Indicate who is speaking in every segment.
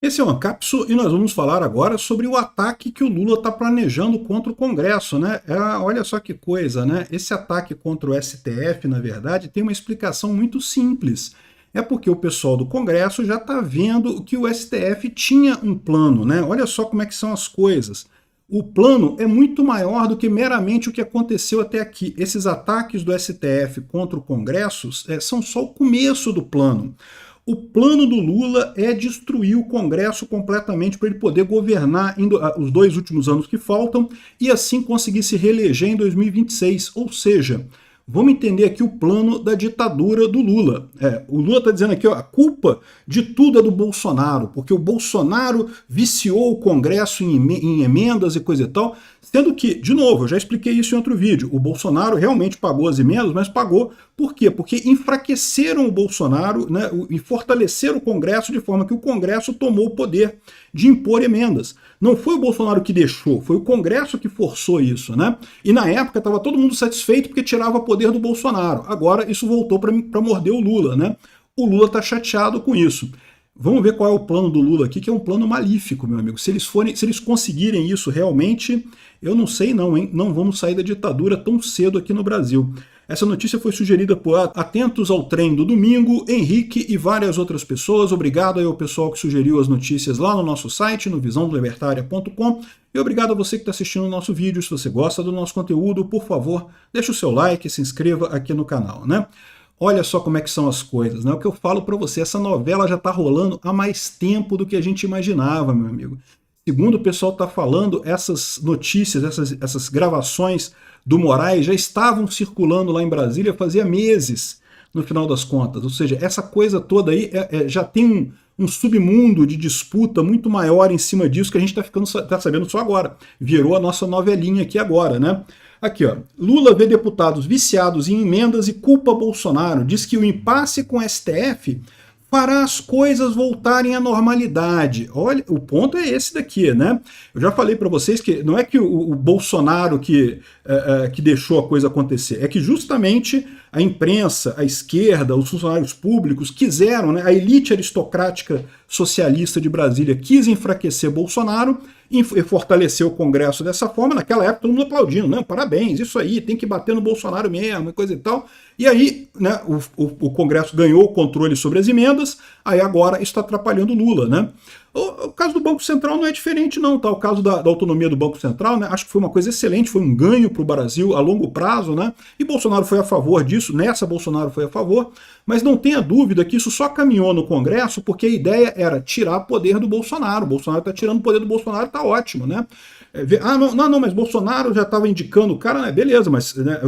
Speaker 1: Esse é o Ancapso e nós vamos falar agora sobre o ataque que o Lula está planejando contra o Congresso, né? Olha só que coisa, né? Esse ataque contra o STF, na verdade, tem uma explicação muito simples. É porque o pessoal do Congresso já está vendo que o STF tinha um plano, né? Olha só como é que são as coisas. O plano é muito maior do que meramente o que aconteceu até aqui. Esses ataques do STF contra o Congresso são só o começo do plano. O plano do Lula é destruir o Congresso completamente para ele poder governar os 2 últimos anos que faltam e assim conseguir se reeleger em 2026. Ou seja, vamos entender aqui o plano da ditadura do Lula. O Lula está dizendo aqui, ó, a culpa de tudo é do Bolsonaro, porque o Bolsonaro viciou o Congresso em emendas e coisa e tal, sendo que, de novo, eu já expliquei isso em outro vídeo, o Bolsonaro realmente pagou as emendas, mas pagou por quê? Porque enfraqueceram o Bolsonaro, né, e fortaleceram o Congresso de forma que o Congresso tomou o poder de impor emendas. Não foi o Bolsonaro que deixou, foi o Congresso que forçou isso, né? E na época estava todo mundo satisfeito porque tirava poder do Bolsonaro. Agora isso voltou para morder o Lula, né? O Lula está chateado com isso. Vamos ver qual é o plano do Lula aqui, que é um plano malífico, meu amigo. Se eles conseguirem isso realmente, eu não sei não, hein? Não vamos sair da ditadura tão cedo aqui no Brasil. Essa notícia foi sugerida por Atentos ao Trem do Domingo, Henrique e várias outras pessoas. Obrigado aí ao pessoal que sugeriu as notícias lá no nosso site, no visãolibertaria.com. E obrigado a você que está assistindo o nosso vídeo. Se você gosta do nosso conteúdo, por favor, deixe o seu like e se inscreva aqui no canal, né? Olha só como é que são as coisas, né? O que eu falo para você, essa novela já está rolando há mais tempo do que a gente imaginava, meu amigo. Segundo o pessoal está falando, essas notícias, essas gravações do Moraes já estavam circulando lá em Brasília fazia meses, no final das contas. Ou seja, essa coisa toda aí já tem um submundo de disputa muito maior em cima disso que a gente está sabendo só agora. Virou a nossa novelinha aqui agora, né? Aqui, ó. Lula vê deputados viciados em emendas e culpa Bolsonaro. Diz que o impasse com o STF fará as coisas voltarem à normalidade. Olha, o ponto é esse daqui, né? Eu já falei para vocês que não é que o Bolsonaro que deixou a coisa acontecer, é que justamente a imprensa, a esquerda, os funcionários públicos quiseram, né, a elite aristocrática socialista de Brasília quis enfraquecer Bolsonaro e fortalecer o Congresso dessa forma. Naquela época todo mundo aplaudindo, né? Parabéns, isso aí, tem que bater no Bolsonaro mesmo, coisa e tal. E aí, né, o Congresso ganhou o controle sobre as emendas, aí agora está atrapalhando o Lula, né? O caso do Banco Central não é diferente não, tá? O caso da autonomia do Banco Central, né? Acho que foi uma coisa excelente, foi um ganho para o Brasil a longo prazo, né? E Bolsonaro foi a favor disso, nessa Bolsonaro foi a favor, mas não tenha dúvida que isso só caminhou no Congresso porque a ideia era tirar poder do Bolsonaro. O Bolsonaro está tirando o poder do Bolsonaro, tá ótimo, né? Não, mas Bolsonaro já estava indicando o cara, né? Beleza, mas né,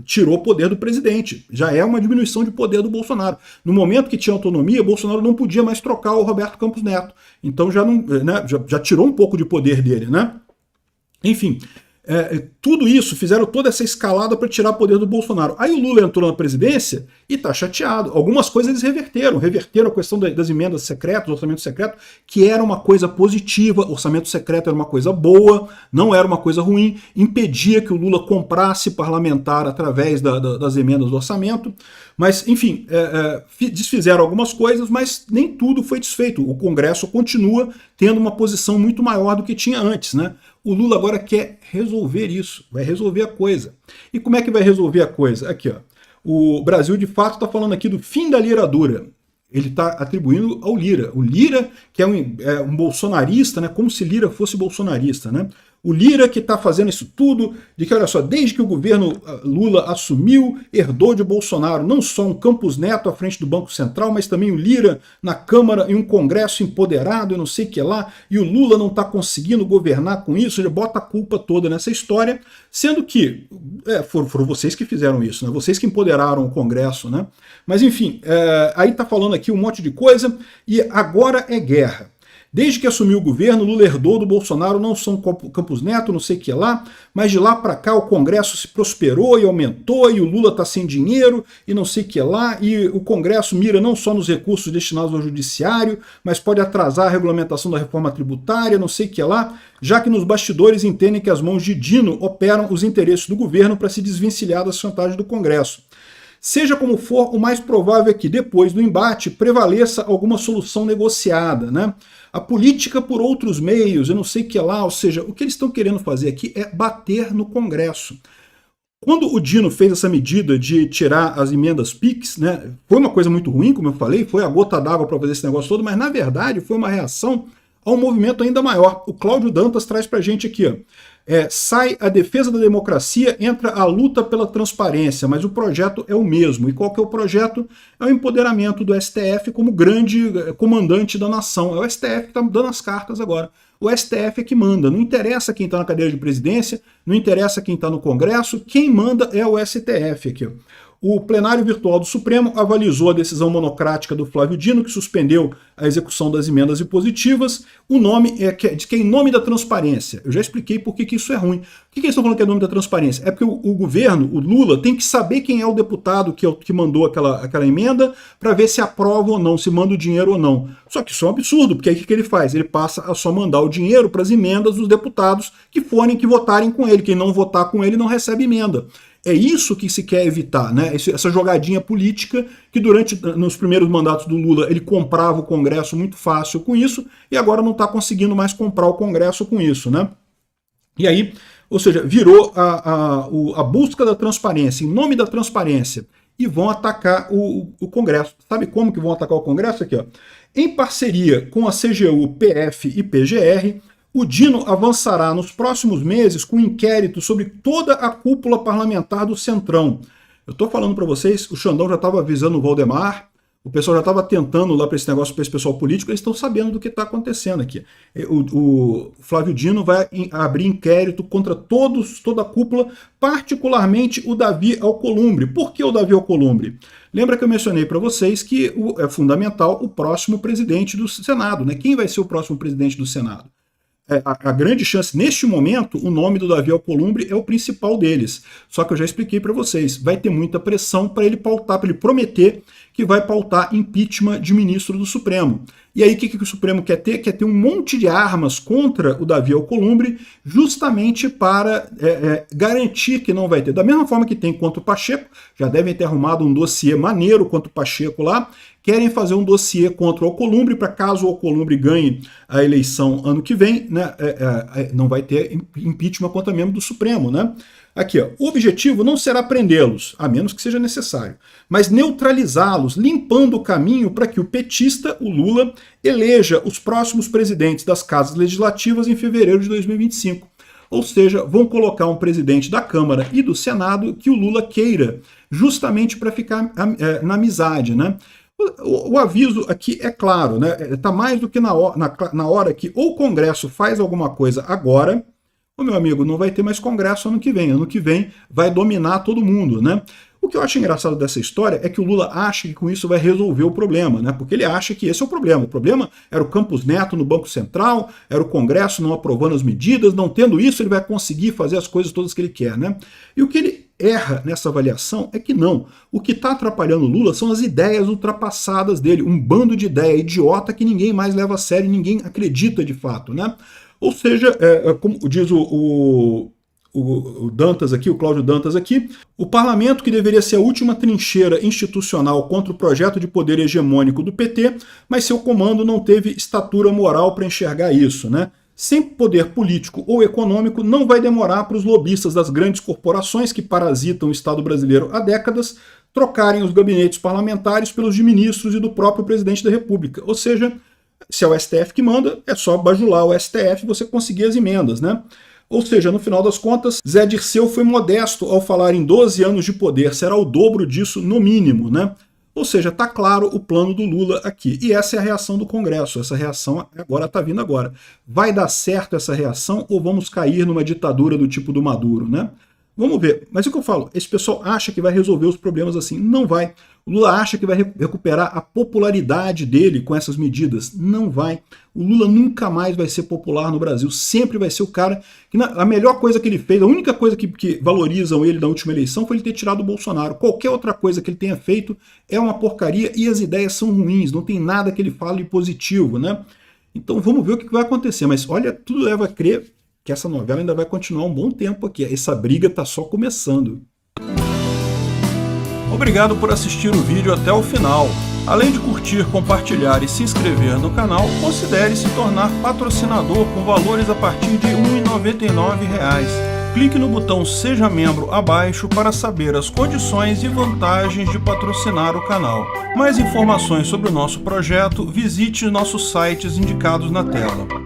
Speaker 1: tirou o poder do presidente. Já é uma diminuição de poder do Bolsonaro. No momento que tinha autonomia, Bolsonaro não podia mais trocar o Roberto Campos Neto. Então já, não, né, já tirou um pouco de poder dele, né? Enfim, tudo isso, fizeram toda essa escalada para tirar o poder do Bolsonaro. Aí o Lula entrou na presidência e está chateado. Algumas coisas eles reverteram a questão das emendas secretas, do orçamento secreto, que era uma coisa positiva, orçamento secreto era uma coisa boa, não era uma coisa ruim, impedia que o Lula comprasse parlamentar através das emendas do orçamento. Mas, enfim, desfizeram algumas coisas, mas nem tudo foi desfeito. O Congresso continua tendo uma posição muito maior do que tinha antes, né? O Lula agora quer resolver isso, vai resolver a coisa. E como é que vai resolver a coisa? Aqui, ó. O Brasil, de fato, está falando aqui do fim da liradura. Ele está atribuindo ao Lira. O Lira, que é um bolsonarista, né? Como se Lira fosse bolsonarista, né? O Lira que está fazendo isso tudo, de que, olha só, desde que o governo Lula assumiu, herdou de Bolsonaro não só um Campos Neto à frente do Banco Central, mas também o Lira na Câmara e um Congresso empoderado e não sei o que lá, e o Lula não está conseguindo governar com isso, ele bota a culpa toda nessa história, sendo que foram vocês que fizeram isso, né? Vocês que empoderaram o Congresso, né? Mas enfim, aí está falando aqui um monte de coisa, e agora é guerra. Desde que assumiu o governo, Lula herdou do Bolsonaro não só Campos Neto, não sei o que lá, mas de lá para cá o Congresso se prosperou e aumentou, e o Lula está sem dinheiro, e não sei o que lá, e o Congresso mira não só nos recursos destinados ao judiciário, mas pode atrasar a regulamentação da reforma tributária, não sei o que lá, já que nos bastidores entendem que as mãos de Dino operam os interesses do governo para se desvencilhar das chantagens do Congresso. Seja como for, o mais provável é que, depois do embate, prevaleça alguma solução negociada, né? A política por outros meios, eu não sei o que lá, ou seja, o que eles estão querendo fazer aqui é bater no Congresso. Quando o Dino fez essa medida de tirar as emendas PIX, né, foi uma coisa muito ruim, como eu falei, foi a gota d'água para fazer esse negócio todo, mas na verdade foi uma reação a um movimento ainda maior. O Cláudio Dantas traz para a gente aqui, ó. Sai a defesa da democracia, entra a luta pela transparência, mas o projeto é o mesmo. E qual que é o projeto? É o empoderamento do STF como grande comandante da nação. É o STF que está dando as cartas agora. O STF é que manda. Não interessa quem está na cadeira de presidência, não interessa quem está no Congresso, quem manda é o STF aqui. O plenário virtual do Supremo avalizou a decisão monocrática do Flávio Dino, que suspendeu a execução das emendas impositivas. O nome é de que é em nome da transparência. Eu já expliquei por que isso é ruim. Por que eles estão falando que é em nome da transparência? É porque o governo, o Lula, tem que saber quem é o deputado que mandou aquela emenda para ver se aprova ou não, se manda o dinheiro ou não. Só que isso é um absurdo, porque aí o que ele faz? Ele passa a só mandar o dinheiro para as emendas dos deputados que votarem com ele. Quem não votar com ele não recebe emenda. É isso que se quer evitar, né? Essa jogadinha política que nos primeiros mandatos do Lula ele comprava o Congresso muito fácil com isso e agora não está conseguindo mais comprar o Congresso com isso, né? E aí, ou seja, virou a busca da transparência, em nome da transparência, e vão atacar o Congresso. Sabe como que vão atacar o Congresso? Aqui, ó. Em parceria com a CGU, PF e PGR, o Dino avançará nos próximos meses com um inquérito sobre toda a cúpula parlamentar do Centrão. Eu estou falando para vocês, o Xandão já estava avisando o Valdemar, o pessoal já estava tentando lá para esse negócio, para esse pessoal político, eles estão sabendo do que está acontecendo aqui. O Flávio Dino vai abrir inquérito contra toda a cúpula, particularmente o Davi Alcolumbre. Por que o Davi Alcolumbre? Lembra que eu mencionei para vocês que é fundamental o próximo presidente do Senado, né? Quem vai ser o próximo presidente do Senado? A grande chance, neste momento, o nome do Davi Alcolumbre é o principal deles. Só que eu já expliquei para vocês, vai ter muita pressão para ele pautar, para ele prometer que vai pautar impeachment de ministro do Supremo. E aí o que o Supremo quer ter? Quer ter um monte de armas contra o Davi Alcolumbre, justamente para garantir que não vai ter. Da mesma forma que tem contra o Pacheco, já devem ter arrumado um dossiê maneiro contra o Pacheco lá, querem fazer um dossiê contra o Alcolumbre, para caso o Alcolumbre ganhe a eleição ano que vem, né, não vai ter impeachment contra membro do Supremo, né? Aqui, ó, o objetivo não será prendê-los, a menos que seja necessário, mas neutralizá-los, limpando o caminho para que o petista, o Lula, eleja os próximos presidentes das casas legislativas em fevereiro de 2025. Ou seja, vão colocar um presidente da Câmara e do Senado que o Lula queira, justamente para ficar na amizade, né? O aviso aqui é claro, né? Está mais do que na hora que ou o Congresso faz alguma coisa agora, ô meu amigo, não vai ter mais Congresso ano que vem. Ano que vem vai dominar todo mundo, né? O que eu acho engraçado dessa história é que o Lula acha que com isso vai resolver o problema, né? Porque ele acha que esse é o problema. O problema era o Campos Neto no Banco Central, era o Congresso não aprovando as medidas, não tendo isso ele vai conseguir fazer as coisas todas que ele quer, né? E o que ele erra nessa avaliação é que não. O que está atrapalhando o Lula são as ideias ultrapassadas dele, um bando de ideia idiota que ninguém mais leva a sério, ninguém acredita de fato, né? Ou seja, como diz o Dantas aqui, o Cláudio Dantas aqui, o parlamento, que deveria ser a última trincheira institucional contra o projeto de poder hegemônico do PT, mas seu comando não teve estatura moral para enxergar isso, né? Sem poder político ou econômico, não vai demorar para os lobistas das grandes corporações que parasitam o Estado brasileiro há décadas trocarem os gabinetes parlamentares pelos de ministros e do próprio presidente da República. Ou seja, se é o STF que manda, é só bajular o STF e você conseguir as emendas, né? Ou seja, no final das contas, Zé Dirceu foi modesto ao falar em 12 anos de poder, será o dobro disso no mínimo, né? Ou seja, está claro o plano do Lula aqui. E essa é a reação do Congresso, essa reação agora está vindo agora. Vai dar certo essa reação ou vamos cair numa ditadura do tipo do Maduro, né? Vamos ver. Mas o que eu falo, esse pessoal acha que vai resolver os problemas assim. Não vai. O Lula acha que vai recuperar a popularidade dele com essas medidas. Não vai. O Lula nunca mais vai ser popular no Brasil. Sempre vai ser o cara que a melhor coisa que ele fez, a única coisa que valorizam ele na última eleição foi ele ter tirado o Bolsonaro. Qualquer outra coisa que ele tenha feito é uma porcaria e as ideias são ruins. Não tem nada que ele fale positivo, né? Então vamos ver o que vai acontecer. Mas olha, tudo leva a crer que essa novela ainda vai continuar um bom tempo aqui. Essa briga está só começando. Obrigado por assistir o vídeo até o final. Além de curtir, compartilhar e se inscrever no canal, considere se tornar patrocinador com valores a partir de R$ 1,99. Clique no botão Seja Membro abaixo para saber as condições e vantagens de patrocinar o canal. Mais informações sobre o nosso projeto, visite nossos sites indicados na tela.